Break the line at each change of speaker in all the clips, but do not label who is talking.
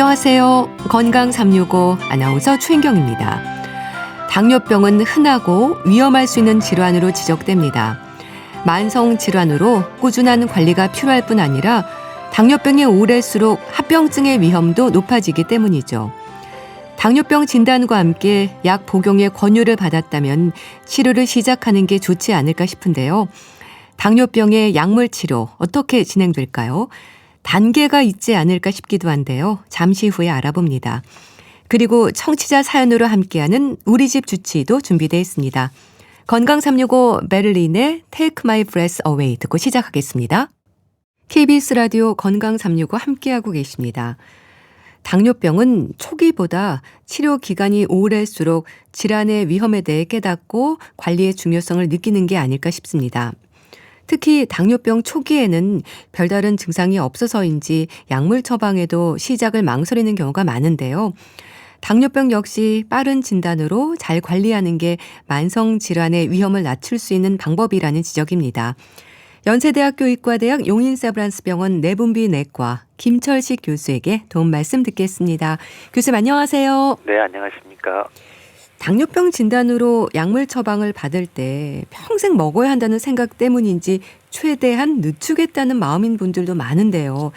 안녕하세요. 건강 365 아나운서 최인경입니다. 당뇨병은 흔하고 위험할 수 있는 질환으로 지적됩니다. 만성 질환으로 꾸준한 관리가 필요할 뿐 아니라 당뇨병이 오래수록 합병증의 위험도 높아지기 때문이죠. 당뇨병 진단과 함께 약 복용의 권유를 받았다면 치료를 시작하는 게 좋지 않을까 싶은데요. 당뇨병의 약물 치료 어떻게 진행될까요? 단계가 있지 않을까 싶기도 한데요. 잠시 후에 알아봅니다. 그리고 청취자 사연으로 함께하는 우리 집 주치도 준비되어 있습니다. 건강 365 베를린의 Take My Breath Away 듣고 시작하겠습니다. KBS 라디오 건강 365 함께하고 계십니다. 당뇨병은 초기보다 치료 기간이 오래수록 질환의 위험에 대해 깨닫고 관리의 중요성을 느끼는 게 아닐까 싶습니다. 특히 당뇨병 초기에는 별다른 증상이 없어서인지 약물 처방에도 시작을 망설이는 경우가 많은데요. 당뇨병 역시 빠른 진단으로 잘 관리하는 게 만성 질환의 위험을 낮출 수 있는 방법이라는 지적입니다. 연세대학교 의과대학 용인세브란스병원 내분비내과 김철식 교수에게 도움 말씀 듣겠습니다. 교수님 안녕하세요.
네, 안녕하십니까.
당뇨병 진단으로 약물 처방을 받을 때 평생 먹어야 한다는 생각 때문인지 최대한 늦추겠다는 마음인 분들도 많은데요.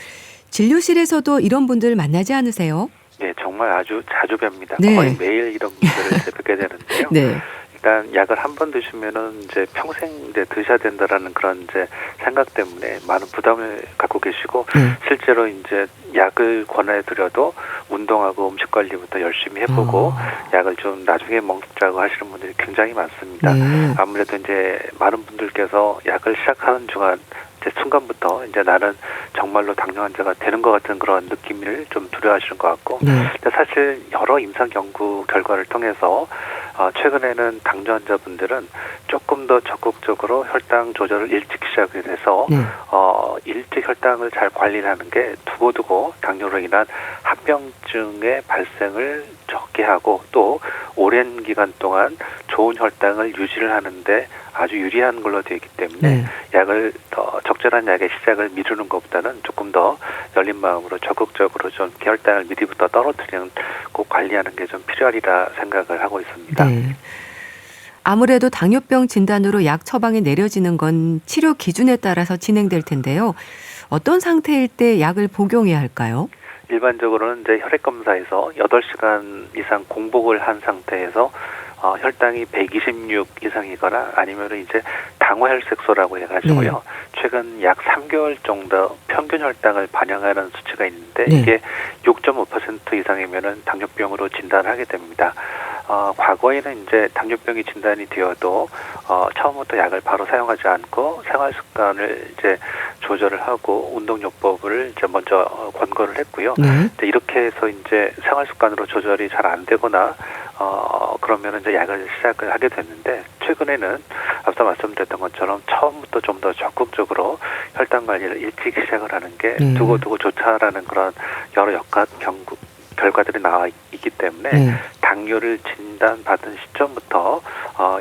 진료실에서도 이런 분들 만나지 않으세요?
네, 정말 아주 자주 뵙니다.
네.
거의 매일 이런 분들을 뵙게 되는데요.
네.
일단 약을 한 번 드시면은 이제 평생 이제 드셔야 된다라는 그런 이제 생각 때문에 많은 부담을 갖고 계시고 실제로 이제 약을 권해드려도 운동하고 음식 관리부터 열심히 해보고 약을 좀 나중에 먹자고 하시는 분들이 굉장히 많습니다.
네.
아무래도 이제 많은 분들께서 약을 시작하는 순간부터 이제 나는 정말로 당뇨 환자가 되는 것 같은 그런 느낌을 좀 두려워하시는 것 같고, 근데 사실 여러 임상 연구 결과를 통해서 최근에는 당뇨 환자분들은 조금 더 적극적으로 혈당 조절을 일찍 시작을 해서 일찍 혈당을 잘 관리를 하는 게 두고두고 당뇨로 인한 합병증의 발생을 적게 하고 또 오랜 기간 동안 좋은 혈당을 유지를 하는데 아주 유리한 걸로 되어 있기 때문에 약을 더 적절한 약의 시작을 미루는 것보다는 조금 더 열린 마음으로 적극적으로 좀 혈당을 미리부터 떨어뜨리는 꼭 관리하는 게 좀 필요하리라 생각을 하고 있습니다.
네. 아무래도 당뇨병 진단으로 약 처방이 내려지는 건 치료 기준에 따라서 진행될 텐데요. 어떤 상태일 때 약을 복용해야 할까요?
일반적으로는 이제 혈액 검사에서 8시간 이상 공복을 한 상태에서 혈당이 126 이상이거나 아니면 이제 당화혈색소라고 해가지고요. 최근 약 3개월 정도 평균 혈당을 반영하는 수치가 있는데 이게 6.5% 이상이면은 당뇨병으로 진단하게 됩니다. 과거에는 이제 당뇨병이 진단이 되어도 처음부터 약을 바로 사용하지 않고 생활 습관을 이제 조절을 하고 운동요법을 이제 먼저 권고를 했고요. 이제 이렇게 해서 이제 생활 습관으로 조절이 잘 안 되거나 그러면 이제 약을 시작을 하게 됐는데 최근에는 앞서 말씀드렸던 것처럼 처음부터 좀 더 적극적으로 혈당 관리를 일찍 시작을 하는 게 두고두고 좋다라는 그런 여러 결과들이 나와 있기 때문에 당뇨를 진단받은 시점부터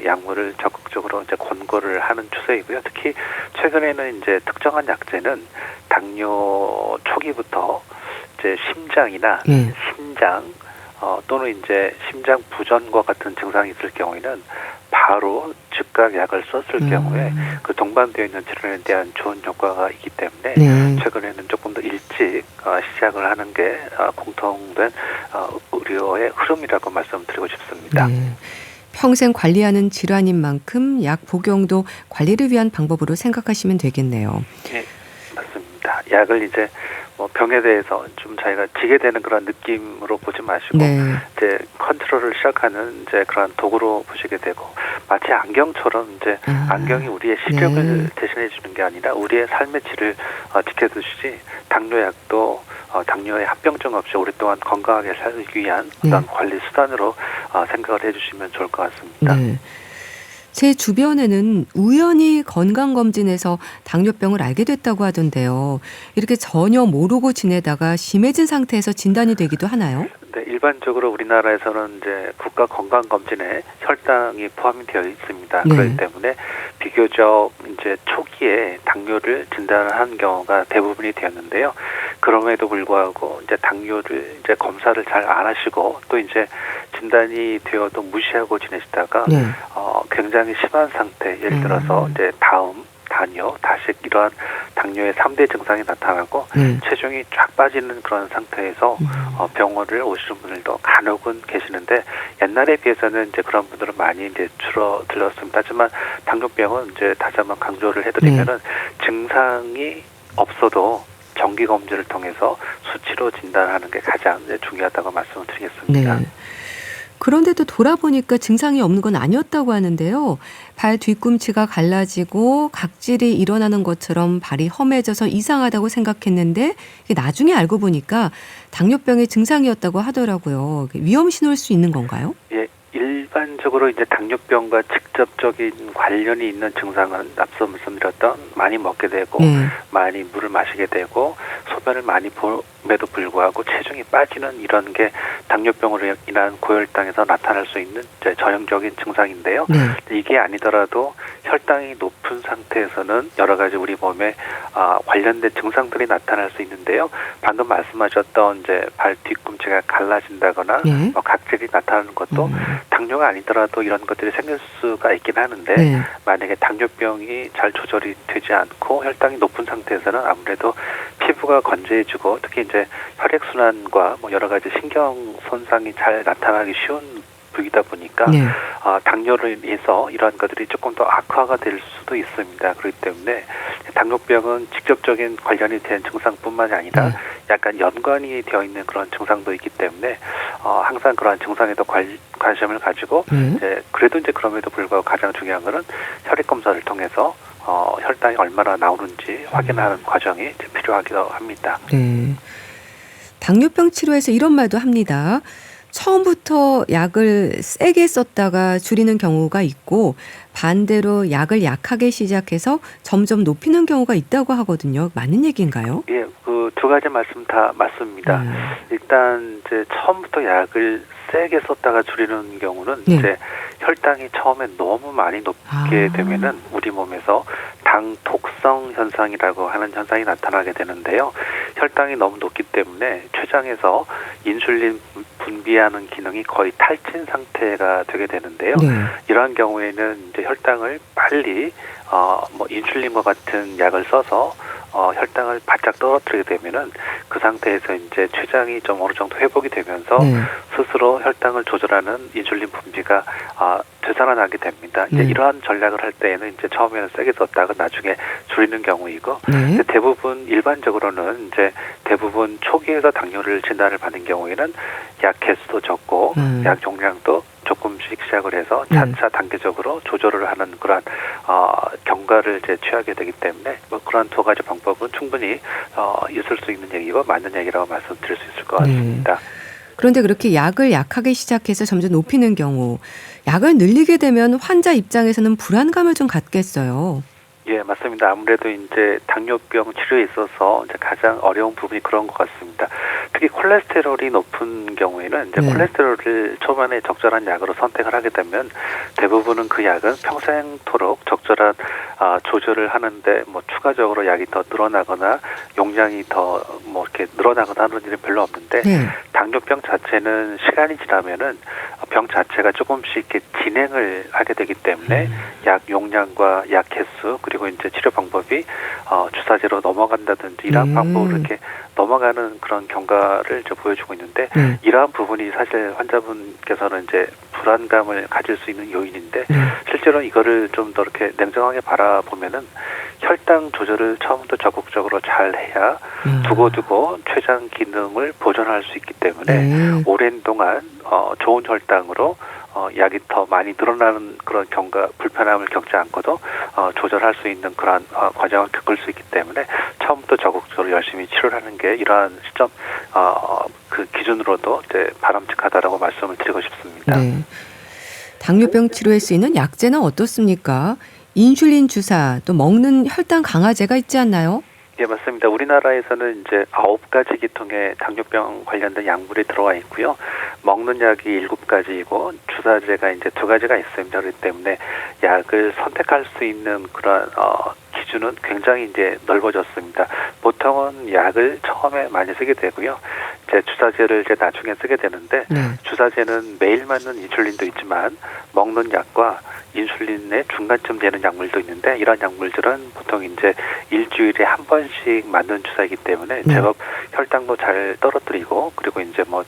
약물을 적극적으로 이제 권고를 하는 추세이고요. 특히 최근에는 이제 특정한 약제는 당뇨 초기부터 이제 심장이나 신장 또는 이제 심장 부전과 같은 증상이 있을 경우에는 바로 즉각 약을 썼을 경우에 그 동반되어 있는 질환에 대한 좋은 효과가 있기 때문에 최근에는 조금 더 일찍 시작을 하는 게 공통된 의료의 흐름이라고 말씀드리고 싶습니다.
평생 관리하는 질환인 만큼 약 복용도 관리를 위한 방법으로 생각하시면 되겠네요.
네, 맞습니다. 약을 이제 병에 대해서 좀 자기가 지게 되는 그런 느낌으로 보지 마시고 이제 컨트롤을 시작하는 이제 그런 도구로 보시게 되고 마치 안경처럼 이제 안경이 우리의 시력을 대신해 주는 게 아니라 우리의 삶의 질을 지켜주시지 당뇨약도 당뇨의 합병증 없이 오랫동안 건강하게 살기 위한 어떤 관리 수단으로 생각을 해주시면 좋을 것 같습니다.
제 주변에는 우연히 건강검진에서 당뇨병을 알게 됐다고 하던데요. 이렇게 전혀 모르고 지내다가 심해진 상태에서 진단이 되기도 하나요?
네, 일반적으로 우리나라에서는 이제 국가 건강검진에 혈당이 포함이 되어 있습니다. 그렇기 때문에 비교적 이제 초기에 당뇨를 진단을 한 경우가 대부분이 되었는데요. 그럼에도 불구하고 이제 당뇨를 이제 검사를 잘 안 하시고 또 이제 진단이 되어도 무시하고 지내시다가
네.
굉장히 심한 상태, 예를 들어서 이제 다음, 단뇨, 다식 이러한 당뇨의 3대 증상이 나타나고 체중이 쫙 빠지는 그런 상태에서 병원을 오시는 분들도 간혹은 계시는데 옛날에 비해서는 이제 그런 분들은 많이 이제 줄어들었습니다. 하지만 당뇨병은 이제 다시 한번 강조를 해드리면은 증상이 없어도 정기 검진을 통해서 수치로 진단하는 게 가장 이제 중요하다고 말씀을 드리겠습니다.
네. 그런데도 돌아보니까 증상이 없는 건 아니었다고 하는데요. 발 뒤꿈치가 갈라지고 각질이 일어나는 것처럼 발이 험해져서 이상하다고 생각했는데 이게 나중에 알고 보니까 당뇨병의 증상이었다고 하더라고요. 위험 신호일 수 있는 건가요?
예, 일반적으로 이제 당뇨병과 직접적인 관련이 있는 증상은 앞서 말씀드렸던 많이 먹게 되고 많이 물을 마시게 되고 소변을 많이 봄에도 불구하고 체중이 빠지는 이런 게 당뇨병으로 인한 고혈당에서 나타날 수 있는 이제 전형적인 증상인데요. 이게 아니더라도 혈당이 높은 상태에서는 여러 가지 우리 몸에 관련된 증상들이 나타날 수 있는데요. 방금 말씀하셨던 이제 발 뒤꿈치가 갈라진다거나 각질이 나타나는 것도 당뇨가 아니더라도 이런 것들이 생길 수가 있긴 하는데 만약에 당뇨병이 잘 조절이 되지 않고 혈당이 높은 상태에서는 아무래도 피부가 건조해지고 특히 이제 혈액순환과 뭐 여러 가지 신경 손상이 잘 나타나기 쉬운 부위다 보니까 당뇨로 인해서 이러한 것들이 조금 더 악화가 될 수도 있습니다. 그렇기 때문에 당뇨병은 직접적인 관련이 된 증상뿐만이 아니라 약간 연관이 되어 있는 그런 증상도 있기 때문에 항상 그러한 증상에도 관심을 가지고 이제 그래도 이제 그럼에도 불구하고 가장 중요한 거는 혈액 검사를 통해서 혈당이 얼마나 나오는지 확인하는 과정이 이제 필요하기도 합니다.
네. 당뇨병 치료에서 이런 말도 합니다. 처음부터 약을 세게 썼다가 줄이는 경우가 있고 반대로 약을 약하게 시작해서 점점 높이는 경우가 있다고 하거든요. 맞는 얘기인가요?
예, 그 두 가지 말씀 다 맞습니다. 일단 이제 처음부터 약을 세게 썼다가 줄이는 경우는 이제 혈당이 처음에 너무 많이 높게 되면은 우리 몸에서 당 독성 현상이라고 하는 현상이 나타나게 되는데요. 혈당이 너무 높기 때문에 췌장에서 인슐린 분비하는 기능이 거의 탈진 상태가 되게 되는데요. 이러한 경우에는 이제 혈당을 빨리 뭐 인슐린과 같은 약을 써서 혈당을 바짝 떨어뜨리게 되면은 그 상태에서 이제 췌장이 좀 어느 정도 회복이 되면서 스스로 혈당을 조절하는 인슐린 분비가 되살아나게 됩니다. 이제 이러한 전략을 할 때에는 이제 처음에는 세게 썼다가 나중에 줄이는 경우이고 대부분 일반적으로는 이제 대부분 초기에서 당뇨를 진단을 받는 경우에는 약 개수도 적고 약 용량도 조금씩 시작을 해서 차차 단계적으로 조절을 하는 그러한 경과를 이제 취하게 되기 때문에 뭐 그런 두 가지 방법은 충분히 있을 수 있는 얘기고 맞는 얘기라고 말씀드릴 수 있을 것 같습니다.
그런데 그렇게 약을 약하게 시작해서 점점 높이는 경우 약을 늘리게 되면 환자 입장에서는 불안감을 좀 갖겠어요.
예, 맞습니다. 아무래도 이제 당뇨병 치료에 있어서 이제 가장 어려운 부분이 그런 것 같습니다. 특히 콜레스테롤이 높은 경우에는 이제 콜레스테롤을 초반에 적절한 약으로 선택을 하게 되면 대부분은 그 약은 평생토록 적절한 조절을 하는데 뭐 추가적으로 약이 더 늘어나거나 용량이 더 뭐 이렇게 늘어나거나 하는 일은 별로 없는데 당뇨병 자체는 시간이 지나면은 병 자체가 조금씩 이렇게 진행을 하게 되기 때문에 약 용량과 약 개수 그리고 이제 치료 방법이 주사제로 넘어간다든지 이러한 방법으로 이렇게 넘어가는 그런 경과를 이제 보여주고 있는데 이러한 부분이 사실 환자분께서는 이제 불안감을 가질 수 있는 요인인데 실제로 이거를 좀 더 이렇게 냉정하게 바라보면은 혈당 조절을 처음부터 적극적으로 잘 해야 두고두고 췌장 기능을 보존할 수 있기 때문에 오랜 동안 좋은 혈당으로 약이 더 많이 늘어나는 그런 경과 불편함을 겪지 않고도 조절할 수 있는 그런 과정을 겪을 수 있기 때문에 처음부터 적극적으로 열심히 치료를 하는 게 이러한 시점 그 기준으로도 이제 바람직하다라고 말씀을 드리고 싶습니다.
당뇨병 치료에 쓰이는 약제는 어떻습니까? 인슐린 주사 또 먹는 혈당 강화제가 있지 않나요?
예, 맞습니다. 우리나라에서는 이제 9가지 계통의 당뇨병 관련된 약물이 들어와 있고요. 먹는 약이 7가지이고 주사제가 이제 2가지가 있습니다. 그렇기 때문에 약을 선택할 수 있는 그런 기준은 굉장히 이제 넓어졌습니다. 보통은 약을 처음에 많이 쓰게 되고요. 이제 주사제를 이제 나중에 쓰게 되는데
네.
주사제는 매일 맞는 인슐린도 있지만 먹는 약과 인슐린의 중간쯤 되는 약물도 있는데 이런 약물들은 보통 이제 일주일에 한 번씩 맞는 주사이기 때문에
네.
제법 혈당도 잘 떨어뜨리고 그리고 이제 뭐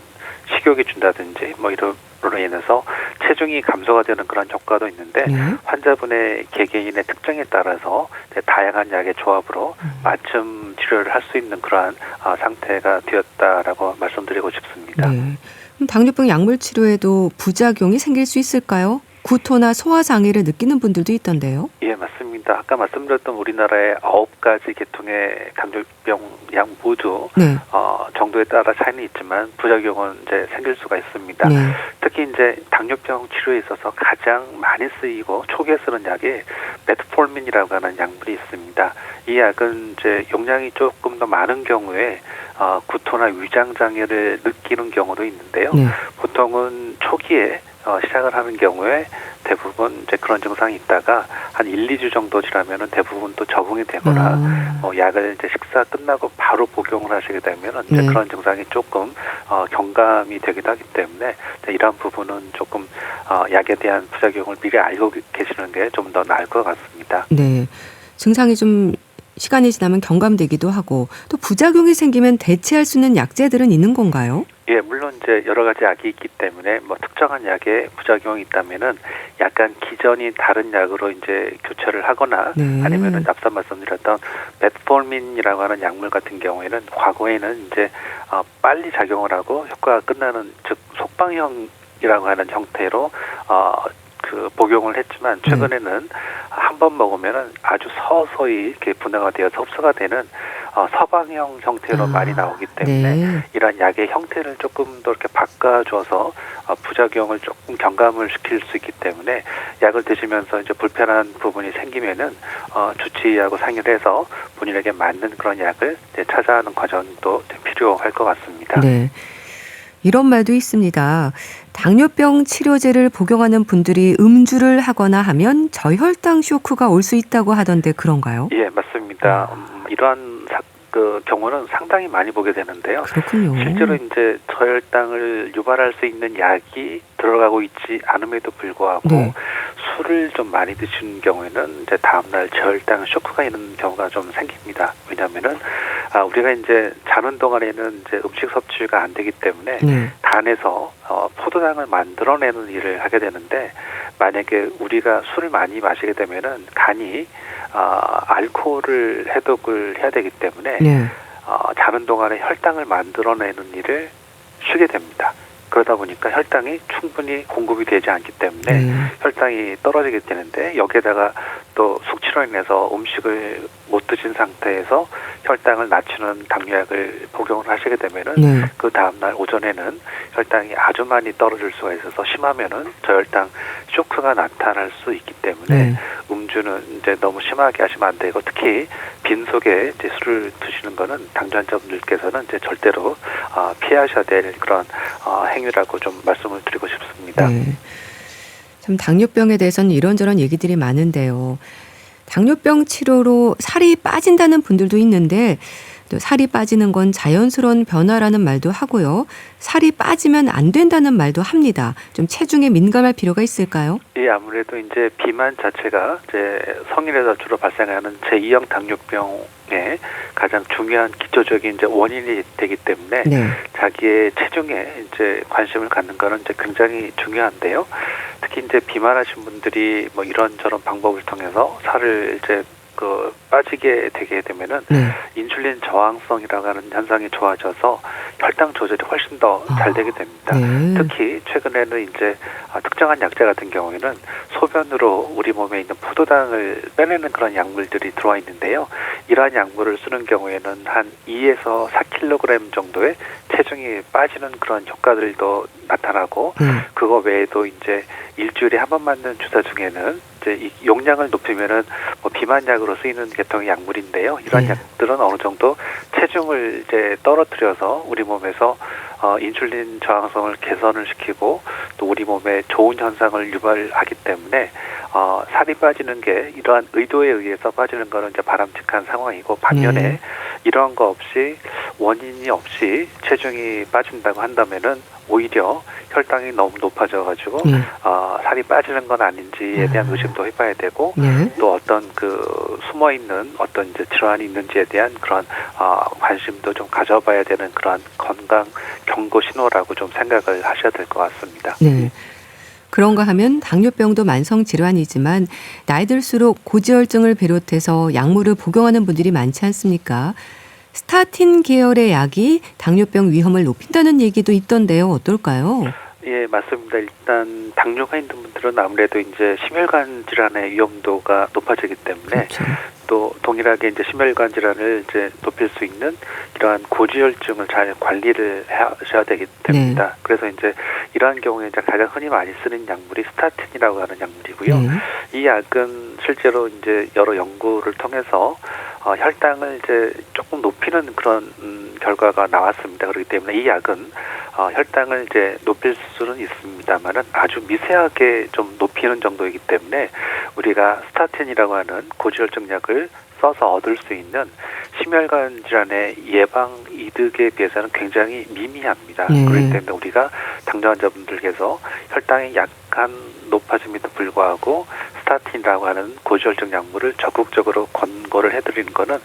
식욕이 준다든지 뭐 이런 으로 인해서 체중이 감소가 되는 그런 효과도 있는데
네.
환자분의 개개인의 특징에 따라서 다양한 약의 조합으로 맞춤 치료를 할 수 있는 그러한 상태가 되었다라고 말씀드리고 싶습니다.
네. 그럼 당뇨병 약물 치료에도 부작용이 생길 수 있을까요? 구토나 소화 장애를 느끼는 분들도 있던데요.
예, 맞습니다. 아까 말씀드렸던 우리나라의 9가지 계통의 당뇨병 약 모두
네.
정도에 따라 차이는 있지만 부작용은 이제 생길 수가 있습니다.
네.
특히 이제 당뇨병 치료에 있어서 가장 많이 쓰이고 초기에 쓰는 약이 메트포르민이라고 하는 약물이 있습니다. 이 약은 이제 용량이 조금 더 많은 경우에 구토나 위장 장애를 느끼는 경우도 있는데요.
네.
보통은 초기에 시작을 하는 경우에 대부분 이제 그런 증상이 있다가 한 1, 2주 정도 지나면은 대부분 또 적응이 되거나 약을 이제 식사 끝나고 바로 복용을 하시게 되면은 이제
네.
그런 증상이 조금 경감이 되기도 하기 때문에 이러한 부분은 조금 약에 대한 부작용을 미리 알고 계시는 게 좀 더 나을 것 같습니다.
네. 증상이 좀 시간이 지나면 경감되기도 하고 또 부작용이 생기면 대체할 수 있는 약제들은 있는 건가요?
예, 물론 이제 여러 가지 약이 있기 때문에 뭐 특정한 약에 부작용이 있다면은 약간 기전이 다른 약으로 이제 교체를 하거나
네.
아니면은 앞서 말씀드렸던 메트포르민이라고 하는 약물 같은 경우에는 과거에는 이제 빨리 작용을 하고 효과가 끝나는 즉 속방형이라고 하는 형태로 그 복용을 했지만 최근에는 한 번 먹으면은 아주 서서히 이렇게 분해가 되어서 흡수가 되는 서방형 형태로 많이 나오기 때문에
네.
이러한 약의 형태를 조금 더 이렇게 바꿔줘서 부작용을 조금 경감을 시킬 수 있기 때문에 약을 드시면서 이제 불편한 부분이 생기면은 주치의하고 상의를 해서 본인에게 맞는 그런 약을 이제 찾아가는 과정도 필요할 것 같습니다.
네. 이런 말도 있습니다. 당뇨병 치료제를 복용하는 분들이 음주를 하거나 하면 저혈당 쇼크가 올 수 있다고 하던데 그런가요?
예, 맞습니다. 이러한 경우는 상당히 많이 보게 되는데요.
그렇군요.
실제로 이제 저혈당을 유발할 수 있는 약이 들어가고 있지 않음에도 불구하고
네.
술을 좀 많이 드시는 경우에는 이제 다음날 저혈당 쇼크가 있는 경우가 좀 생깁니다. 왜냐하면은 우리가 이제 자는 동안에는 이제 음식 섭취가 안 되기 때문에
네.
간에서 포도당을 만들어내는 일을 하게 되는데 만약에 우리가 술을 많이 마시게 되면은 간이 알코올을 해독을 해야 되기 때문에
네.
자는 동안에 혈당을 만들어내는 일을 쉬게 됩니다. 그러다 보니까 혈당이 충분히 공급이 되지 않기 때문에
네.
혈당이 떨어지게 되는데 여기에다가 또 숙취로 인해서 음식을 못 드신 상태에서 혈당을 낮추는 당뇨약을 복용을 하시게 되면은
네.
그 다음날 오전에는 혈당이 아주 많이 떨어질 수가 있어서 심하면은 저혈당 쇼크가 나타날 수 있기 때문에
네.
음주는 이제 너무 심하게 하시면 안 되고 특히 빈속에 이제 술을 드시는 거는 당뇨 환자분들께서는 이제 절대로 피하셔야 될 그런 행위라고 좀 말씀을 드리고 싶습니다.
네. 참 당뇨병에 대해서는 이런저런 얘기들이 많은데요. 당뇨병 치료로 살이 빠진다는 분들도 있는데 또 살이 빠지는 건 자연스러운 변화라는 말도 하고요. 살이 빠지면 안 된다는 말도 합니다. 좀 체중에 민감할 필요가 있을까요?
예, 아무래도 이제 비만 자체가 이제 성인에서 주로 발생하는 제2형 당뇨병의 가장 중요한 기초적인 이제 원인이 되기 때문에
네.
자기의 체중에 이제 관심을 갖는 거는 이제 굉장히 중요한데요. 특히 이제 비만하신 분들이 뭐 이런저런 방법을 통해서 살을 이제 빠지게 되게 되면은
네.
인슐린 저항성이라고 하는 현상이 좋아져서 혈당 조절이 훨씬 더 잘 되게 됩니다.
네.
특히 최근에는 이제 특정한 약제 같은 경우에는 소변으로 우리 몸에 있는 포도당을 빼내는 그런 약물들이 들어와 있는데요. 이러한 약물을 쓰는 경우에는 한 2에서 4kg 정도의 체중이 빠지는 그런 효과들도 나타나고 그거 외에도 이제 일주일에 한 번 맞는 주사 중에는 이제 이 용량을 높이면은 뭐 비만약으로 쓰이는 계통의 약물인데요. 이러한 약들은 어느 정도 체중을 이제 떨어뜨려서 우리 몸에서 인슐린 저항성을 개선을 시키고 또 우리 몸에 좋은 현상을 유발하기 때문에 살이 빠지는 게 이러한 의도에 의해서 빠지는 거는 이제 바람직한 상황이고, 반면에 이러한 거 없이 원인이 없이 체중이 빠진다고 한다면은 오히려 혈당이 너무 높아져가지고 살이 빠지는 건 아닌지에 대한 의심도 해봐야 되고, 또 어떤 그 숨어 있는 어떤 이제 질환이 있는지에 대한 그런 관심도 좀 가져봐야 되는 그런 건강 경고 신호라고 좀 생각을 하셔야 될 것 같습니다.
네. 그런가 하면 당뇨병도 만성 질환이지만 나이 들수록 고지혈증을 비롯해서 약물을 복용하는 분들이 많지 않습니까? 스타틴 계열의 약이 당뇨병 위험을 높인다는 얘기도 있던데요. 어떨까요?
예, 맞습니다. 일단 당뇨가 있는 분들은 아무래도 이제 심혈관 질환의 위험도가 높아지기 때문에,
그렇죠.
또 동일하게 이제 심혈관 질환을 이제 높일 수 있는 이러한 고지혈증을 잘 관리를 하셔야 되기 때문입니다. 그래서 이제 이러한 경우에 이제 가장 흔히 많이 쓰는 약물이 스타틴이라고 하는 약물이고요. 이 약은 실제로 이제 여러 연구를 통해서 혈당을 이제 조금 높이는 그런 결과가 나왔습니다. 그렇기 때문에 이 약은 혈당을 이제 높일 수는 있습니다만은 아주 미세하게 좀 높이는 정도이기 때문에 우리가 스타틴이라고 하는 고지혈증 약을 써서 얻을 수 있는 심혈관 질환의 예방 이득에 비해서는 굉장히 미미합니다. 그렇기 때문에 우리가 당뇨 환자분들께서 혈당이 약간 높아짐에도 불구하고 스타틴이라고 하는 고지혈증 약물을 적극적으로 권고를 해드리는 거는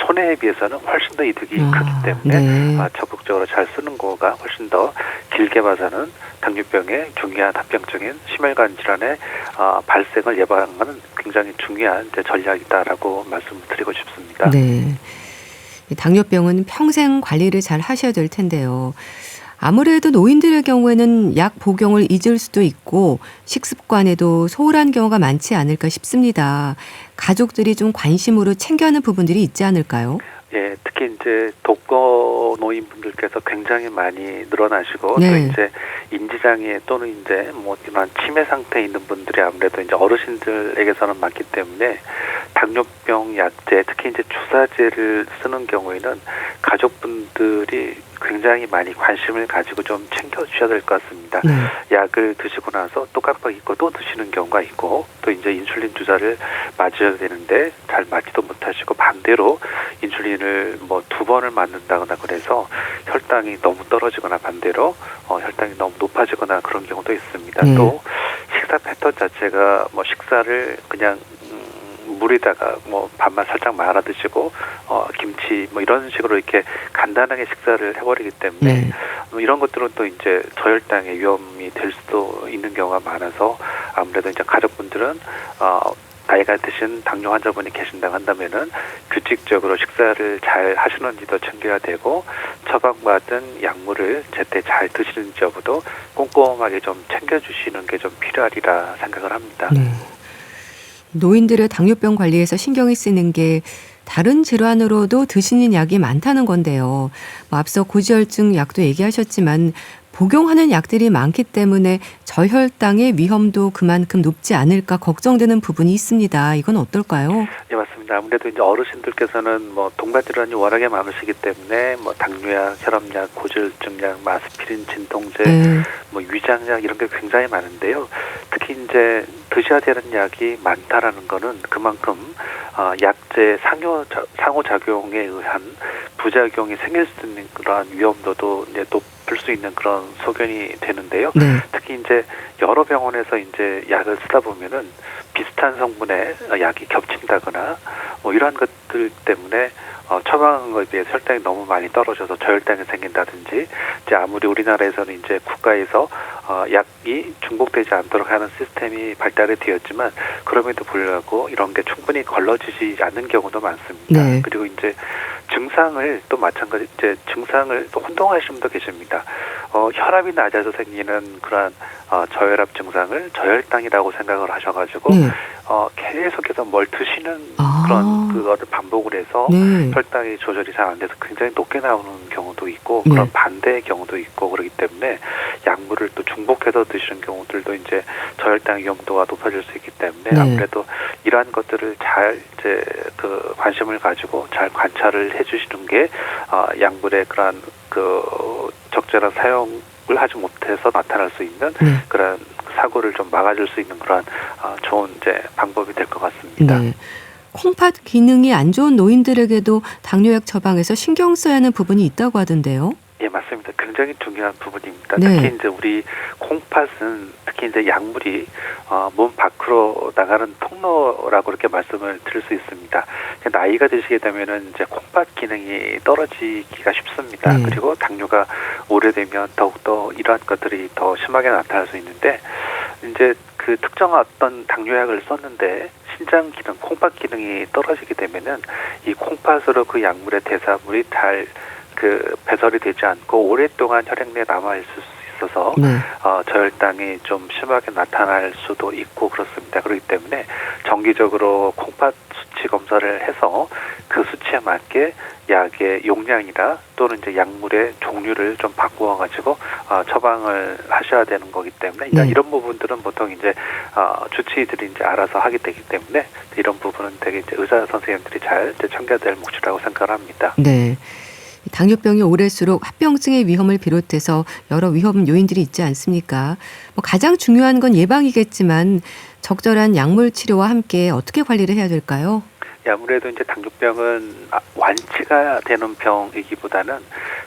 손해에 비해서는 훨씬 더 이득이 크기 때문에 적극적으로 잘 쓰는 거가 훨씬 더 길게 봐서는 당뇨병의 중요한 합병증인 심혈관 질환의 발생을 예방하는 굉장히 중요한 이제 전략이다라고 말씀을 드리고 싶습니다.
네. 당뇨병은 평생 관리를 잘 하셔야 될 텐데요. 아무래도 노인들의 경우에는 약 복용을 잊을 수도 있고 식습관에도 소홀한 경우가 많지 않을까 싶습니다. 가족들이 좀 관심으로 챙겨하는 부분들이 있지 않을까요?
예, 특히 이제 독거 노인분들께서 굉장히 많이 늘어나시고, 또 이제 인지장애 또는 이제 뭐 이런 치매 상태에 있는 분들이 아무래도 이제 어르신들에게서는 많기 때문에 당뇨병 약제, 특히 이제 주사제를 쓰는 경우에는 가족분들이 굉장히 많이 관심을 가지고 좀 챙겨주셔야 될 것 같습니다. 약을 드시고 나서 또 깜빡 잊고 또 드시는 경우가 있고, 또 이제 인슐린 주사를 맞으셔야 되는데 잘 맞지도 못하시고, 반대로 인슐린을 뭐 2번을 맞는다거나 그래서 혈당이 너무 떨어지거나 반대로 혈당이 너무 높아지거나 그런 경우도 있습니다. 또 식사 패턴 자체가 뭐 식사를 그냥 물에다가 뭐 밥만 살짝 말아 드시고 김치 뭐 이런 식으로 이렇게 간단하게 식사를 해버리기 때문에 이런 것들은 또 이제 저혈당의 위험이 될 수도 있는 경우가 많아서, 아무래도 이제 가족분들은 나이가 드신 당뇨 환자분이 계신다고 한다면은 규칙적으로 식사를 잘 하시는지도 챙겨야 되고, 처방받은 약물을 제때 잘 드시는지 여부도 꼼꼼하게 좀 챙겨주시는 게 좀 필요하리라 생각을 합니다.
노인들의 당뇨병 관리에서 신경이 쓰이는 게 다른 질환으로도 드시는 약이 많다는 건데요. 뭐 앞서 고지혈증 약도 얘기하셨지만 복용하는 약들이 많기 때문에 저혈당의 위험도 그만큼 높지 않을까 걱정되는 부분이 있습니다. 이건 어떨까요?
네, 맞습니다. 아무래도 이제 어르신들께서는 뭐 동반 질환이 워낙에 많으시기 때문에 뭐 당뇨약, 혈압약, 고지혈증약, 마스피린, 진통제, 뭐 위장약 이런 게 굉장히 많은데요. 특히 이제 드셔야 되는 약이 많다라는 거는 그만큼 약제 상호작용에 의한 부작용이 생길 수 있는 그러한 위험도도 이제 높을 수 있는 그런 소견이 되는데요. 특히 이제 여러 병원에서 이제 약을 쓰다 보면은 비슷한 성분의 약이 겹친다거나 뭐 이러한 것들 때문에 처방한 것에 비해 혈당이 너무 많이 떨어져서 저혈당이 생긴다든지, 이제 아무리 우리나라에서는 이제 국가에서 약이 중복되지 않도록 하는 시스템이 발달이 되었지만 그럼에도 불구하고 이런 게 충분히 걸러지지 않는 경우도 많습니다. 그리고 이제 증상을 또 마찬가지 이제 증상을 또 혼동하시는 분도 계십니다. 혈압이 낮아서 생기는 그러한 저혈압 증상을 저혈당이라고 생각을 하셔가지고 계속해서 뭘 드시는 그런 그거를 반복을 해서 혈당이 조절이 잘 안 돼서 굉장히 높게 나오는 경우도 있고, 그런 반대의 경우도 있고, 그렇기 때문에 약물을 또 중복해서 드시는 경우들도 이제 저혈당 위험도가 높아질 수 있기 때문에 아무래도 이러한 것들을 잘 이제 그 관심을 가지고 잘 관찰을 해주시는 게 약물의 그러한 그 적절한 사용을 하지 못해서 나타날 수 있는 그런 사고를 좀 막아줄 수 있는 그런 좋은 이제 방법이 될 것 같습니다.
네. 콩팥 기능이 안 좋은 노인들에게도 당뇨약 처방에서 신경 써야 하는 부분이 있다고 하던데요.
예, 맞습니다. 굉장히 중요한 부분입니다.
네.
특히 이제 우리 콩팥은 특히 이제 약물이 몸 밖으로 나가는 통로라고 이렇게 말씀을 드릴 수 있습니다. 나이가 드시게 되면은 이제 콩팥 기능이 떨어지기가 쉽습니다.
네.
그리고 당뇨가 오래되면 더욱더 이러한 것들이 더 심하게 나타날 수 있는데 이제 그 특정 어떤 당뇨약을 썼는데 신장 기능, 콩팥 기능이 떨어지게 되면은 이 콩팥으로 그 약물의 대사물이 잘 배설이 되지 않고 오랫동안 혈액 내에 남아 있을 수 있어서
네.
저혈당이 좀 심하게 나타날 수도 있고 그렇습니다. 그렇기 때문에 정기적으로 콩팥 수치 검사를 해서 그 수치에 맞게 약의 용량이나 또는 이제 약물의 종류를 좀 바꾸어 가지고 처방을 하셔야 되는 거기 때문에
네.
이런 부분들은 보통 이제 주치의들이 이제 알아서 하게 되기 때문에 이런 부분은 되게 이제 의사 선생님들이 잘 이제 챙겨야 될 몫이라고 생각을 합니다.
네. 당뇨병이 오래수록 합병증의 위험을 비롯해서 여러 위험 요인들이 있지 않습니까? 가장 중요한 건 예방이겠지만 적절한 약물 치료와 함께 어떻게 관리를 해야 될까요?
아무래도 이제 당뇨병은 완치가 되는 병이기보다는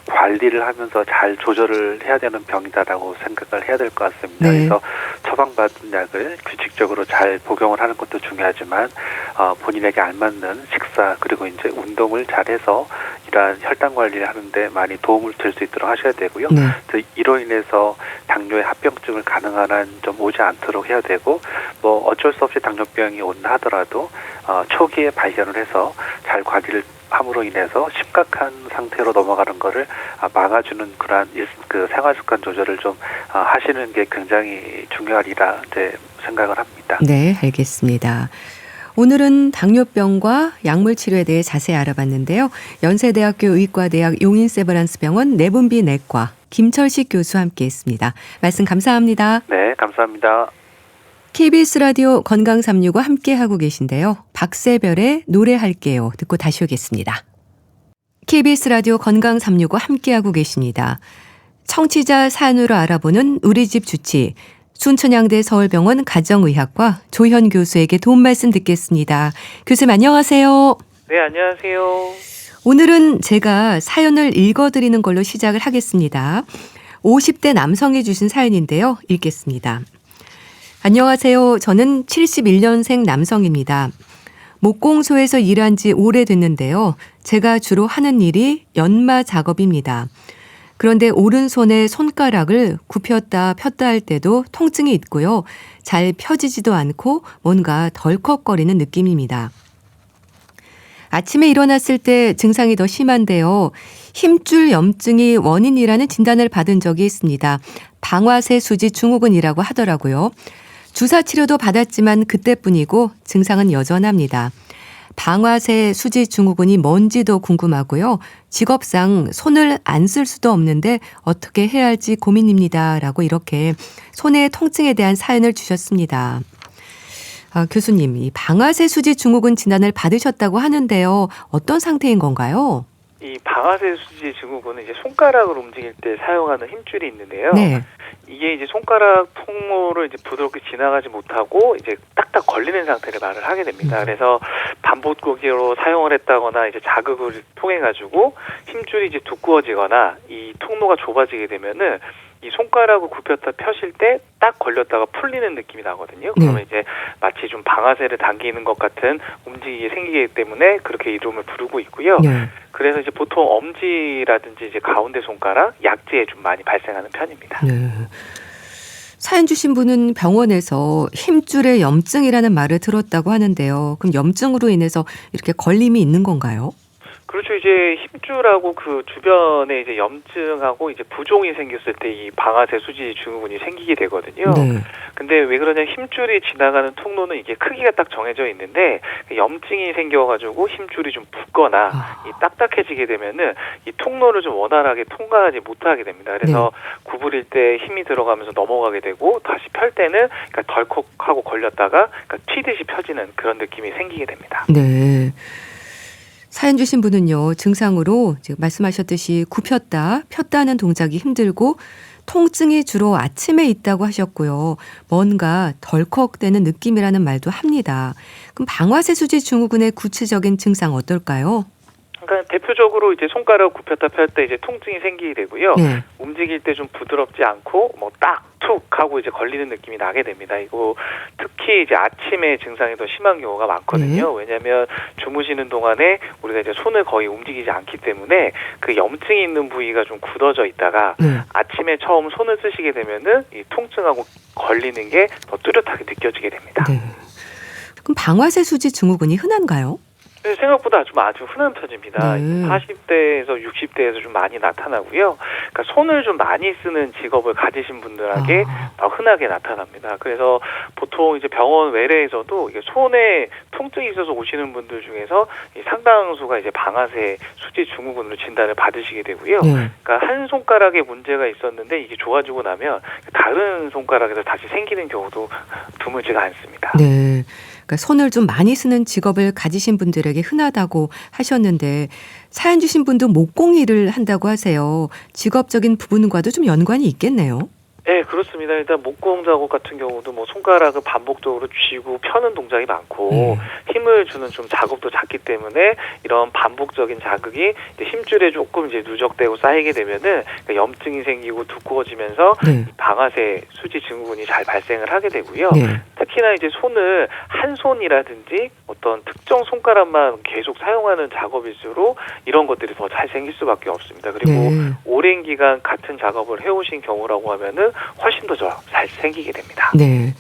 관리를 하면서 잘 조절을 해야 되는 병이다라고 생각을 해야 될 것 같습니다.
네.
그래서 처방받은 약을 규칙적으로 잘 복용을 하는 것도 중요하지만 본인에게 알맞는 식사 그리고 이제 운동을 잘해서 이러한 혈당 관리를 하는데 많이 도움을 줄 수 있도록 하셔야 되고요.
네.
이로 인해서 당뇨의 합병증을 가능한 한 좀 오지 않도록 해야 되고 어쩔 수 없이 당뇨병이 온다 하더라도 초기에 발견을 해서 잘 관리를 함으로 인해서 심각한 상태로 넘어가는 거를 막아주는 그러한 생활습관 조절을 좀 하시는 게 굉장히 중요하리라 이제 생각을 합니다.
네, 알겠습니다. 오늘은 당뇨병과 약물 치료에 대해 자세히 알아봤는데요. 연세대학교 의과대학 용인세브란스병원 내분비 내과 김철식 교수와 함께했습니다. 말씀 감사합니다.
네, 감사합니다.
KBS 라디오 건강 365 함께하고 계신데요. 박세별의 노래할게요. 듣고 다시 오겠습니다. KBS 라디오 건강 365 함께하고 계십니다. 청취자 사연으로 알아보는 우리 집 주치 순천향대 서울병원 가정의학과 조현 교수에게 도움 말씀 듣겠습니다. 교수님 안녕하세요.
네, 안녕하세요.
오늘은 제가 사연을 읽어드리는 걸로 시작을 하겠습니다. 50대 남성이 주신 사연인데요. 읽겠습니다. 안녕하세요. 저는 71년생 남성입니다. 목공소에서 일한 지 오래됐는데요. 제가 주로 하는 일이 연마 작업입니다. 그런데 오른손의 손가락을 굽혔다 폈다 할 때도 통증이 있고요. 잘 펴지지도 않고 뭔가 덜컥거리는 느낌입니다. 아침에 일어났을 때 증상이 더 심한데요. 힘줄 염증이 원인이라는 진단을 받은 적이 있습니다. 방아쇠 수지 증후군이라고 하더라고요. 주사 치료도 받았지만 그때뿐이고 증상은 여전합니다. 방아쇠 수지 증후군이 뭔지도 궁금하고요. 직업상 손을 안 쓸 수도 없는데 어떻게 해야 할지 고민입니다. 라고 이렇게 손의 통증에 대한 사연을 주셨습니다. 교수님, 이 방아쇠 수지 증후군 진단을 받으셨다고 하는데요. 어떤 상태인 건가요?
이 방아쇠 수지 증후군은 이제 손가락을 움직일 때 사용하는 힘줄이 있는데요.
네.
이게 이제 손가락 통로를 이제 부드럽게 지나가지 못하고 이제 딱딱 걸리는 상태를 말을 하게 됩니다. 그래서 반복적으로 사용을 했다거나 이제 자극을 통해 가지고 힘줄이 이제 두꺼워지거나 이 통로가 좁아지게 되면은 이 손가락을 굽혔다 펴실 때 딱 걸렸다가 풀리는 느낌이 나거든요. 그러면 이제 마치 좀 방아쇠를 당기는 것 같은 움직임이 생기기 때문에 그렇게 이름을 부르고 있고요.
네.
그래서 이제 보통 엄지라든지 이제 가운데 손가락, 약지에 좀 많이 발생하는 편입니다.
네. 사연 주신 분은 병원에서 힘줄의 염증이라는 말을 들었다고 하는데요. 그럼 염증으로 인해서 이렇게 걸림이 있는 건가요?
그렇죠. 이제 힘줄하고 그 주변에 이제 염증하고 이제 부종이 생겼을 때 이 방아쇠 수지 증후군이 생기게 되거든요.
네.
근데 왜 그러냐, 힘줄이 지나가는 통로는 이게 크기가 딱 정해져 있는데 염증이 생겨가지고 힘줄이 좀 붓거나 이 딱딱해지게 되면은 이 통로를 좀 원활하게 통과하지 못하게 됩니다. 그래서 구부릴 때 힘이 들어가면서 넘어가게 되고 다시 펼 때는 그러니까 덜컥하고 걸렸다가 그러니까 튀듯이 펴지는 그런 느낌이 생기게 됩니다.
네. 사연 주신 분은요, 증상으로 지금 말씀하셨듯이 굽혔다, 폈다 하는 동작이 힘들고 통증이 주로 아침에 있다고 하셨고요. 뭔가 덜컥대는 느낌이라는 말도 합니다. 그럼 방아쇠 수지 증후군의 구체적인 증상 어떨까요?
그러니까 대표적으로 이제 손가락 굽혔다 폈다 이제 통증이 생기게 되고요.
네.
움직일 때 좀 부드럽지 않고 뭐 딱 툭 하고 이제 걸리는 느낌이 나게 됩니다. 이거 특히 이제 아침에 증상이 더 심한 경우가 많거든요. 왜냐하면 주무시는 동안에 우리가 이제 손을 거의 움직이지 않기 때문에 그 염증이 있는 부위가 좀 굳어져 있다가 아침에 처음 손을 쓰시게 되면은 이 통증하고 걸리는 게 더 뚜렷하게 느껴지게 됩니다.
네. 그럼 방아쇠 수지 증후군이 흔한가요?
네, 생각보다 아주 흔한 편입니다.
네.
40대에서 60대에서 좀 많이 나타나고요. 그러니까 손을 좀 많이 쓰는 직업을 가지신 분들에게 더 흔하게 나타납니다. 그래서 보통 이제 병원 외래에서도 이게 손에 통증이 있어서 오시는 분들 중에서 이 상당수가 이제 방아쇠 수지 증후군으로 진단을 받으시게 되고요. 그러니까 한 손가락에 문제가 있었는데 이게 좋아지고 나면 다른 손가락에서 다시 생기는 경우도 드물지가 않습니다.
네. 그러니까 손을 좀 많이 쓰는 직업을 가지신 분들에게 흔하다고 하셨는데 사연 주신 분도 목공일을 한다고 하세요. 직업적인 부분과도 좀 연관이 있겠네요.
네, 그렇습니다. 일단 목공 작업 같은 경우도 뭐 손가락을 반복적으로 쥐고 펴는 동작이 많고 힘을 주는 좀 작업도 작기 때문에 이런 반복적인 자극이 이제 힘줄에 조금 이제 누적되고 쌓이게 되면은 염증이 생기고 두꺼워지면서 이 방아쇠 수지 증후군이 잘 발생을 하게 되고요. 특히나 이제 손을 한 손이라든지 어떤 특정 손가락만 계속 사용하는 작업일수록 이런 것들이 더 잘 생길 수밖에 없습니다. 그리고 오랜 기간 같은 작업을 해오신 경우라고 하면은 훨씬 더 잘 생기게 됩니다.
네.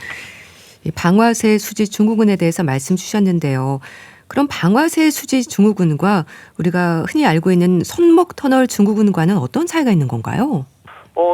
이 방아쇠 수지 증후군에 대해서 말씀 주셨는데요. 그럼 방아쇠 수지 증후군과 우리가 흔히 알고 있는 손목 터널 증후군과는 어떤 차이가 있는 건가요?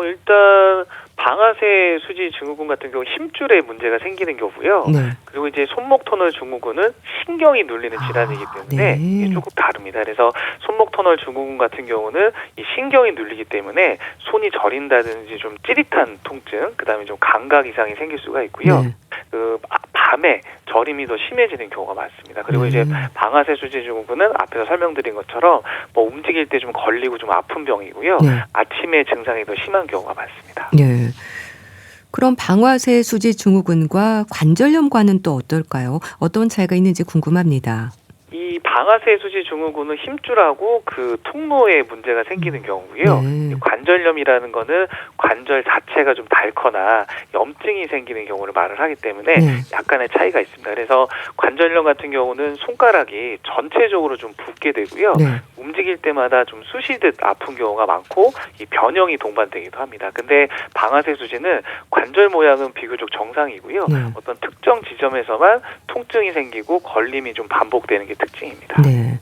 일단 방아쇠 수지 증후군 같은 경우 힘줄에 문제가 생기는 경우고요. 그리고 이제 손목 터널 증후군은 신경이 눌리는 질환이기 때문에 이게 조금 다릅니다. 그래서 손목 터널 증후군 같은 경우는 이 신경이 눌리기 때문에 손이 저린다든지 좀 찌릿한 통증, 그다음에 좀 감각 이상이 생길 수가 있고요. 그 밤에 저림이 더 심해지는 경우가 많습니다. 그리고 이제 방아쇠 수지 증후군은 앞에서 설명드린 것처럼 뭐 움직일 때 좀 걸리고 좀 아픈 병이고요. 아침에 증상이 더 심한 경우가 많습니다.
네. 그럼 방아쇠 수지 증후군과 관절염과는 또 어떨까요? 어떤 차이가 있는지 궁금합니다.
이 방아쇠 수지 증후군은 힘줄하고 그 통로에 문제가 생기는 경우고요. 관절염이라는 거는 관절 자체가 좀 닳거나 염증이 생기는 경우를 말을 하기 때문에 약간의 차이가 있습니다. 그래서 관절염 같은 경우는 손가락이 전체적으로 좀 붓게 되고요. 움직일 때마다 좀 쑤시듯 아픈 경우가 많고 이 변형이 동반되기도 합니다. 근데 방아쇠 수지는 관절 모양은 비교적 정상이고요. 어떤 특정 지점에서만 통증이 생기고 걸림이 좀 반복되는 게 특징입니다.
네.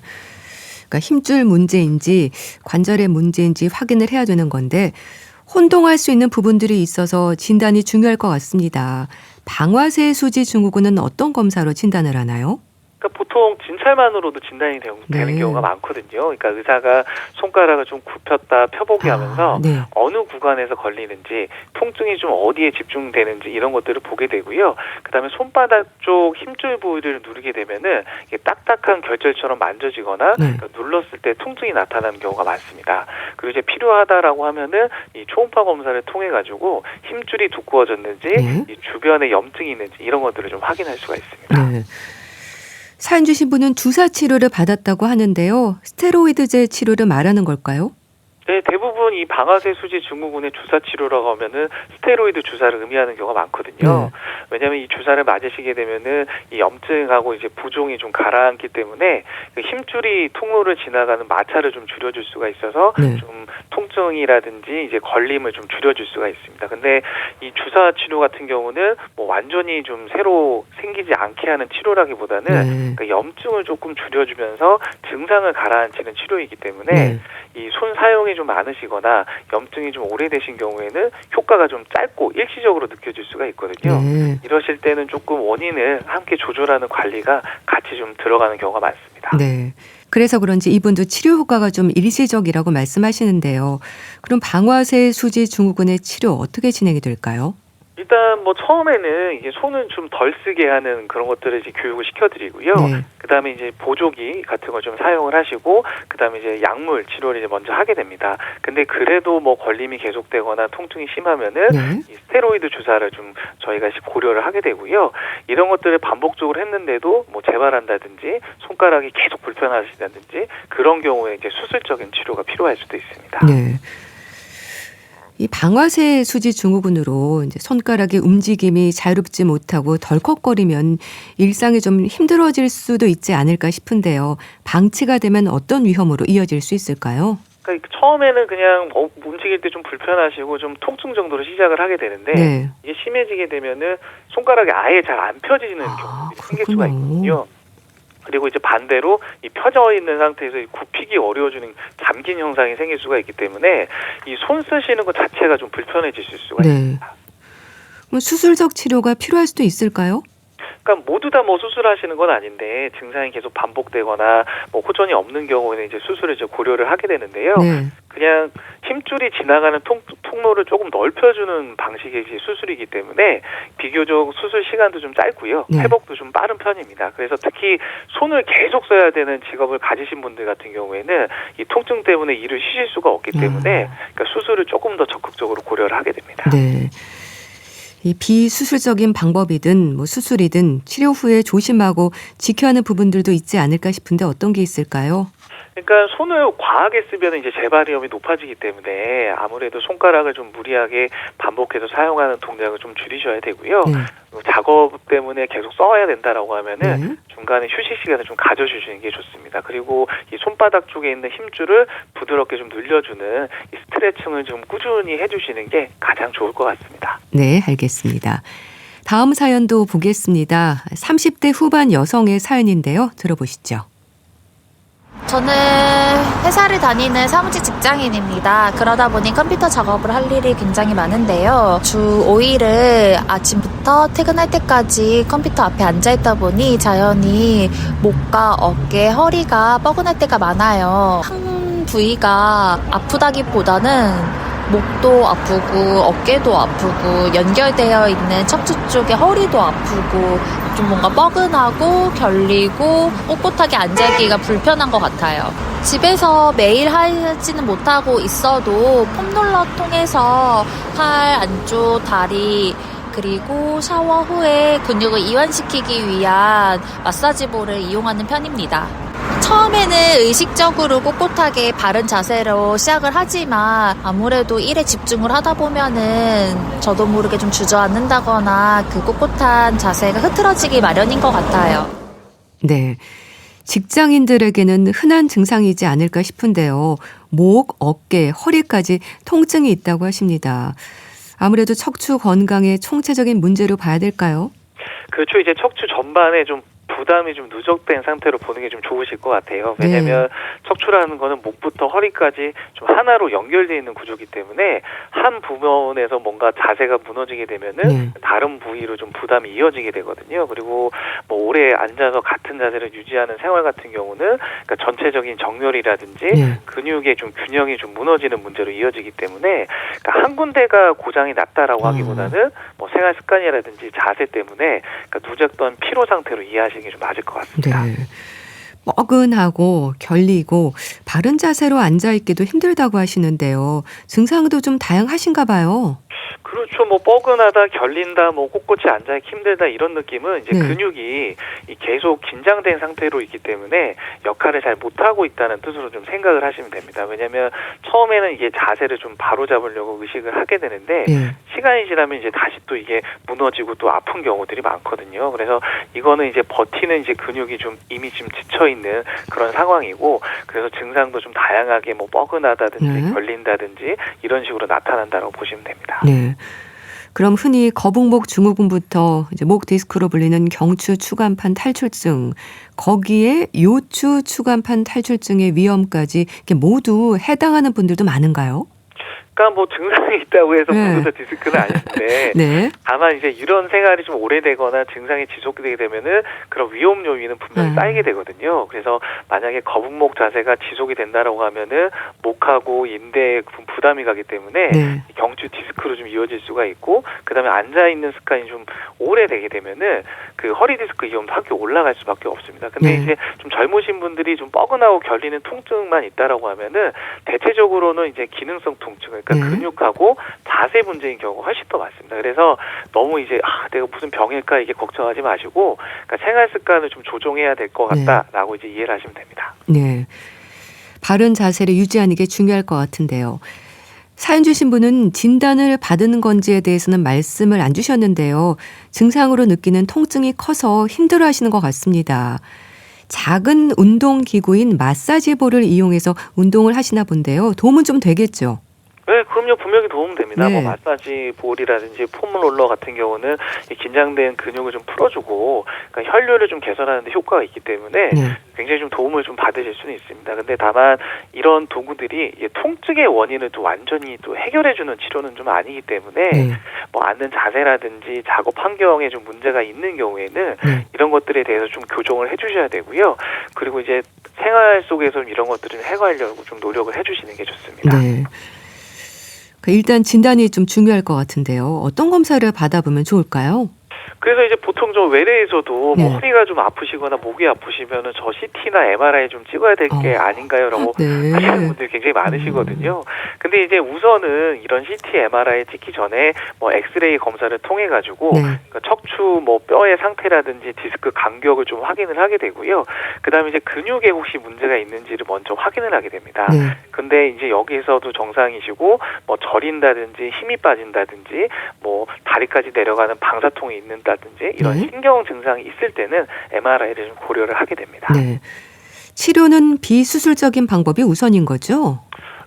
그러니까 힘줄 문제인지 관절의 문제인지 확인을 해야 되는 건데 혼동할 수 있는 부분들이 있어서 진단이 중요할 것 같습니다. 방아쇠 수지 증후군은 어떤 검사로 진단을 하나요?
그러니까 보통 진찰만으로도 진단이 되는 경우가 많거든요. 그러니까 의사가 손가락을 좀 굽혔다 펴보게 하면서 어느 구간에서 걸리는지, 통증이 좀 어디에 집중되는지 이런 것들을 보게 되고요. 그다음에 손바닥 쪽 힘줄 부위를 누르게 되면은 이게 딱딱한 결절처럼 만져지거나 눌렀을 때 통증이 나타나는 경우가 많습니다. 그리고 이제 필요하다라고 하면은 이 초음파 검사를 통해 가지고 힘줄이 두꺼워졌는지, 이 주변에 염증이 있는지 이런 것들을 좀 확인할 수가 있습니다.
사연 주신 분은 주사 치료를 받았다고 하는데요. 스테로이드제 치료를 말하는 걸까요?
네, 대부분 이 방아쇠 수지 증후군의 주사 치료라고 하면은 스테로이드 주사를 의미하는 경우가 많거든요. 왜냐하면 이 주사를 맞으시게 되면은 이 염증하고 이제 부종이 좀 가라앉기 때문에 그 힘줄이 통로를 지나가는 마찰을 좀 줄여줄 수가 있어서 좀 통증이라든지 이제 걸림을 좀 줄여줄 수가 있습니다. 근데 이 주사 치료 같은 경우는 뭐 완전히 좀 새로 생기지 않게 하는 치료라기보다는 그 염증을 조금 줄여주면서 증상을 가라앉히는 치료이기 때문에 이 손 사용이 좀 많으시거나 염증이 좀 오래되신 경우에는 효과가 좀 짧고 일시적으로 느껴질 수가 있거든요. 이러실 때는 조금 원인을 함께 조절하는 관리가 같이 좀 들어가는 경우가 많습니다.
네. 그래서 그런지 이분도 치료 효과가 좀 일시적이라고 말씀하시는데요. 그럼 방아쇠 수지 증후군의 치료 어떻게 진행이 될까요?
일단 뭐 처음에는 이게 손을 좀 덜 쓰게 하는 그런 것들을 이제 교육을 시켜드리고요.
네.
그다음에 이제 보조기 같은 걸 좀 사용을 하시고, 그다음에 이제 약물 치료를 이제 먼저 하게 됩니다. 근데 그래도 뭐 걸림이 계속되거나 통증이 심하면은
네.
이 스테로이드 주사를 좀 저희가 고려를 하게 되고요. 이런 것들을 반복적으로 했는데도 뭐 재발한다든지 손가락이 계속 불편하시다든지 그런 경우에 이제 수술적인 치료가 필요할 수도 있습니다.
네. 이 방아쇠 수지 증후군으로 이제 손가락의 움직임이 자유롭지 못하고 덜컥거리면 일상이 좀 힘들어질 수도 있지 않을까 싶은데요. 방치가 되면 어떤 위험으로 이어질 수 있을까요?
그러니까 처음에는 그냥 움직일 때 좀 불편하시고 좀 통증 정도로 시작을 하게 되는데
네.
이게 심해지게 되면은 손가락이 아예 잘 안 펴지는 경우들이 생길 수가 있거든요. 그리고 이제 반대로 이 펴져 있는 상태에서 굽히기 어려워지는 잠긴 형상이 생길 수가 있기 때문에 이 손 쓰시는 것 자체가 좀 불편해지실 수가
네.
있습니다.
그럼 수술적 치료가 필요할 수도 있을까요?
그러니까 모두 다 뭐 수술하시는 건 아닌데 증상이 계속 반복되거나 뭐 호전이 없는 경우에는 이제 수술을 이제 고려를 하게 되는데요.
네.
그냥 힘줄이 지나가는 통로를 조금 넓혀주는 방식의 수술이기 때문에 비교적 수술 시간도 좀 짧고요.
네.
회복도 좀 빠른 편입니다. 그래서 특히 손을 계속 써야 되는 직업을 가지신 분들 같은 경우에는 이 통증 때문에 일을 쉬실 수가 없기 때문에 그러니까 수술을 조금 더 적극적으로 고려를 하게 됩니다.
네. 이 비수술적인 방법이든 뭐 수술이든 치료 후에 조심하고 지켜야 하는 부분들도 있지 않을까 싶은데 어떤 게 있을까요?
그러니까 손을 과하게 쓰면 이제 재발 위험이 높아지기 때문에 아무래도 손가락을 좀 무리하게 반복해서 사용하는 동작을 좀 줄이셔야 되고요.
네.
작업 때문에 계속 써야 된다라고 하면은
네.
중간에 휴식 시간을 좀 가져주시는 게 좋습니다. 그리고 이 손바닥 쪽에 있는 힘줄을 부드럽게 좀 늘려주는 이 스트레칭을 좀 꾸준히 해주시는 게 가장 좋을 것 같습니다.
네, 알겠습니다. 다음 사연도 보겠습니다. 30대 후반 여성의 사연인데요. 들어보시죠.
저는 회사를 다니는 사무직 직장인입니다. 그러다 보니 컴퓨터 작업을 할 일이 굉장히 많은데요. 주 5일을 아침부터 퇴근할 때까지 컴퓨터 앞에 앉아있다 보니 자연히 목과 어깨, 허리가 뻐근할 때가 많아요. 한 부위가 아프다기보다는 목도 아프고 어깨도 아프고 연결되어 있는 척추 쪽에 허리도 아프고 좀 뭔가 뻐근하고 결리고 꼿꼿하게 앉아있기가 불편한 것 같아요. 집에서 매일 하지는 못하고 있어도 폼롤러 통해서 팔 안쪽, 다리 그리고 샤워 후에 근육을 이완시키기 위한 마사지볼을 이용하는 편입니다. 처음에는 의식적으로 꼿꼿하게 바른 자세로 시작을 하지만 아무래도 일에 집중을 하다 보면은 저도 모르게 좀 주저앉는다거나 그 꼿꼿한 자세가 흐트러지기 마련인 것 같아요.
네. 직장인들에게는 흔한 증상이지 않을까 싶은데요. 목, 어깨, 허리까지 통증이 있다고 하십니다. 아무래도 척추 건강의 총체적인 문제로 봐야 될까요?
그렇죠. 이제 척추 전반에 좀 부담이 좀 누적된 상태로 보는 게 좀 좋으실 것 같아요. 왜냐하면 척추라는 거는 목부터 허리까지 좀 하나로 연결되어 있는 구조이기 때문에 한 부분에서 뭔가 자세가 무너지게 되면은 다른 부위로 좀 부담이 이어지게 되거든요. 그리고 뭐 오래 앉아서 같은 자세를 유지하는 생활 같은 경우는 그러니까 전체적인 정렬이라든지 근육의 좀 균형이 좀 무너지는 문제로 이어지기 때문에 그러니까 한 군데가 고장이 났다라고 하기보다는 뭐 생활 습관이라든지 자세 때문에 그러니까 누적된 피로 상태로 이해하시는 게 좀 맞을 것 같습니다.
네. 뻐근하고 결리고 바른 자세로 앉아있기도 힘들다고 하시는데요. 증상도 좀 다양하신가 봐요.
그렇죠. 뭐 뻐근하다, 결린다, 뭐 꼿꼿이 앉아있기 힘들다 이런 느낌은 이제 근육이 계속 긴장된 상태로 있기 때문에 역할을 잘 못하고 있다는 뜻으로 좀 생각을 하시면 됩니다. 왜냐하면 처음에는 이게 자세를 좀 바로 잡으려고 의식을 하게 되는데 시간이 지나면 이제 다시 또 이게 무너지고 또 아픈 경우들이 많거든요. 그래서 이거는 이제 버티는 이제 근육이 좀 이미 좀 지쳐 있는 그런 상황이고 그래서 증상도 좀 다양하게 뭐 뻐근하다든지 결린다든지 이런 식으로 나타난다고 보시면 됩니다.
네. 그럼 흔히 거북목 증후군부터 이제 목 디스크로 불리는 경추 추간판 탈출증, 거기에 요추 추간판 탈출증의 위험까지 이렇게 모두 해당하는 분들도 많은가요?
그러니까 뭐 증상이 있다고 해서
네.
모두 다 디스크는 아닌데
네.
다만 이제 이런 생활이 좀 오래되거나 증상이 지속되게 되면은 그런 위험 요인은 분명히 쌓이게 되거든요. 그래서 만약에 거북목 자세가 지속이 된다라고 하면은 목하고 인대에 부담이 가기 때문에
네.
경추 디스크로 좀 이어질 수가 있고, 그다음에 앉아 있는 습관이 좀 오래되게 되면은 그 허리 디스크 위험도 함께 올라갈 수밖에 없습니다. 근데
네.
이제 좀 젊으신 분들이 좀 뻐근하고 결리는 통증만 있다라고 하면은 대체적으로는 이제 기능성 통증, 그러니까
네.
근육하고 자세 문제인 경우가 훨씬 더 많습니다. 그래서 너무 이제 내가 무슨 병일까 이게 걱정하지 마시고, 그러니까 생활 습관을 좀 조정해야 될 것 같다라고 이제 이해를 하시면 됩니다.
네. 바른 자세를 유지하는 게 중요할 것 같은데요. 사연 주신 분은 진단을 받은 건지에 대해서는 말씀을 안 주셨는데요. 증상으로 느끼는 통증이 커서 힘들어하시는 것 같습니다. 작은 운동기구인 마사지볼을 이용해서 운동을 하시나 본데요. 도움은 좀 되겠죠?
네, 그럼요. 분명히 도움됩니다.
네.
뭐 마사지 볼이라든지 폼롤러 같은 경우는 이 긴장된 근육을 좀 풀어주고, 그러니까 혈류를 좀 개선하는 데 효과가 있기 때문에
네.
굉장히 좀 도움을 좀 받으실 수는 있습니다. 근데 다만 이런 도구들이 통증의 원인을 또 완전히 또 해결해주는 치료는 좀 아니기 때문에
네.
뭐 앉는 자세라든지 작업 환경에 좀 문제가 있는 경우에는
네.
이런 것들에 대해서 좀 교정을 해주셔야 되고요. 그리고 이제 생활 속에서 이런 것들을 해결하려고 좀 노력을 해주시는 게 좋습니다.
네. 일단 진단이 좀 중요할 것 같은데요. 어떤 검사를 받아보면 좋을까요?
그래서 이제 보통 저 외래에서도
네.
뭐 허리가 좀 아프시거나 목이 아프시면은 저 CT나 MRI 좀 찍어야 될 게 아닌가요라고
네.
하시는 분들이 굉장히 많으시거든요. 근데 이제 우선은 이런 CT, MRI 찍기 전에 뭐 엑스레이 검사를 통해 가지고
네.
그러니까 척추 뭐 뼈의 상태라든지 디스크 간격을 좀 확인을 하게 되고요. 그다음에 이제 근육에 혹시 문제가 있는지를 먼저 확인을 하게 됩니다.
네.
근데 이제 여기서도 정상이시고 뭐 저린다든지 힘이 빠진다든지 뭐 다리까지 내려가는 방사통이 있는다든지 이런
네.
신경 증상이 있을 때는 MRI를 좀 고려를 하게 됩니다.
네. 치료는 비수술적인 방법이 우선인 거죠?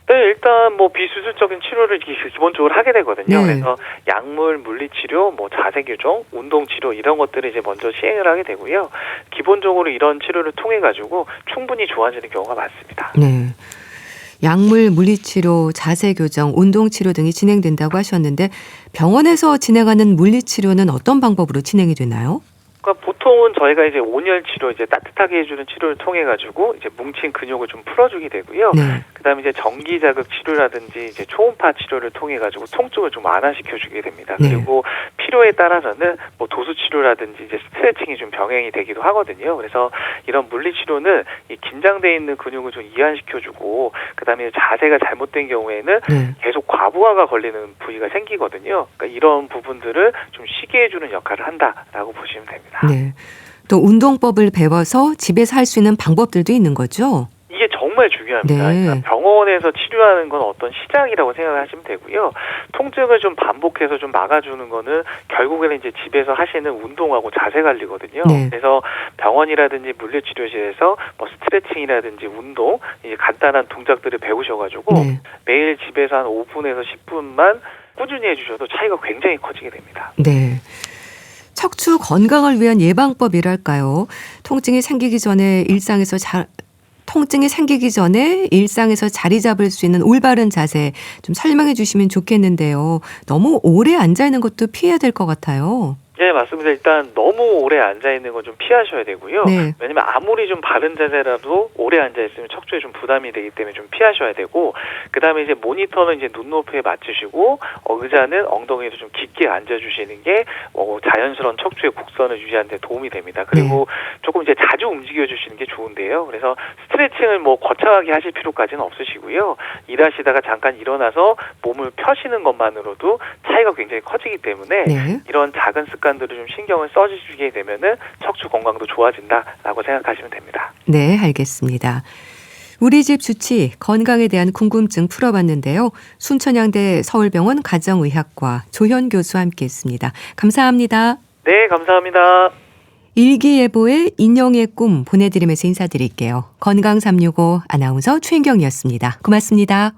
네, 일단 뭐 비수술적인 치료를 기본적으로 하게 되거든요.
네.
그래서 약물, 물리치료, 뭐 자세 교정, 운동 치료 이런 것들을 이제 먼저 시행을 하게 되고요. 기본적으로 이런 치료를 통해 가지고 충분히 좋아지는 경우가 많습니다.
네. 약물, 물리치료, 자세교정, 운동치료 등이 진행된다고 하셨는데 병원에서 진행하는 물리치료는 어떤 방법으로 진행이 되나요?
그러니까 보통은 저희가 이제 온열 치료, 이제 따뜻하게 해주는 치료를 통해 가지고 이제 뭉친 근육을 좀 풀어주게 되고요.
네.
그다음에 이제 전기 자극 치료라든지 이제 초음파 치료를 통해 가지고 통증을 좀 완화시켜 주게 됩니다.
네.
그리고 필요에 따라서는 뭐 도수 치료라든지 이제 스트레칭이 좀 병행이 되기도 하거든요. 그래서 이런 물리 치료는 이 긴장돼 있는 근육을 좀 이완시켜 주고, 그다음에 자세가 잘못된 경우에는
네.
계속 과부하가 걸리는 부위가 생기거든요. 그러니까 이런 부분들을 좀 쉬게 해주는 역할을 한다라고 보시면 됩니다.
네. 또 운동법을 배워서 집에서 할 수 있는 방법들도 있는 거죠?
이게 정말 중요합니다.
네.
그러니까 병원에서 치료하는 건 어떤 시작이라고 생각하시면 되고요. 통증을 좀 반복해서 좀 막아주는 거는 결국에는 이제 집에서 하시는 운동하고 자세 관리거든요.
네.
그래서 병원이라든지 물리치료실에서 뭐 스트레칭이라든지 운동, 이제 간단한 동작들을 배우셔가지고
네.
매일 집에서 한 5분에서 10분만 꾸준히 해주셔도 차이가 굉장히 커지게 됩니다.
네. 척추 건강을 위한 예방법이랄까요? 통증이 생기기 전에 일상에서 자리 잡을 수 있는 올바른 자세 좀 설명해 주시면 좋겠는데요. 너무 오래 앉아 있는 것도 피해야 될 것 같아요.
네, 맞습니다. 일단 너무 오래 앉아있는 건 좀 피하셔야 되고요.
네.
왜냐면 아무리 좀 바른 자세라도 오래 앉아있으면 척추에 좀 부담이 되기 때문에 좀 피하셔야 되고, 그 다음에 이제 모니터는 이제 눈높이에 맞추시고, 의자는 엉덩이를 좀 깊게 앉아주시는 게 자연스러운 척추의 곡선을 유지하는 데 도움이 됩니다. 그리고 조금 이제 자주 움직여주시는 게 좋은데요. 그래서 스트레칭을 뭐 거창하게 하실 필요까지는 없으시고요. 일하시다가 잠깐 일어나서 몸을 펴시는 것만으로도 차이가 굉장히 커지기 때문에
네.
이런 작은 습관들을 좀 신경을 써주시게 되면은 척추 건강도 좋아진다라고 생각하시면 됩니다.
네, 알겠습니다. 우리 집 주치 건강에 대한 궁금증 풀어봤는데요. 순천향대 서울병원 가정의학과 조현 교수와 함께했습니다. 감사합니다.
네, 감사합니다.
일기예보의 인형의 꿈 보내드리면서 인사드릴게요. 건강365 아나운서 최인경이었습니다. 고맙습니다.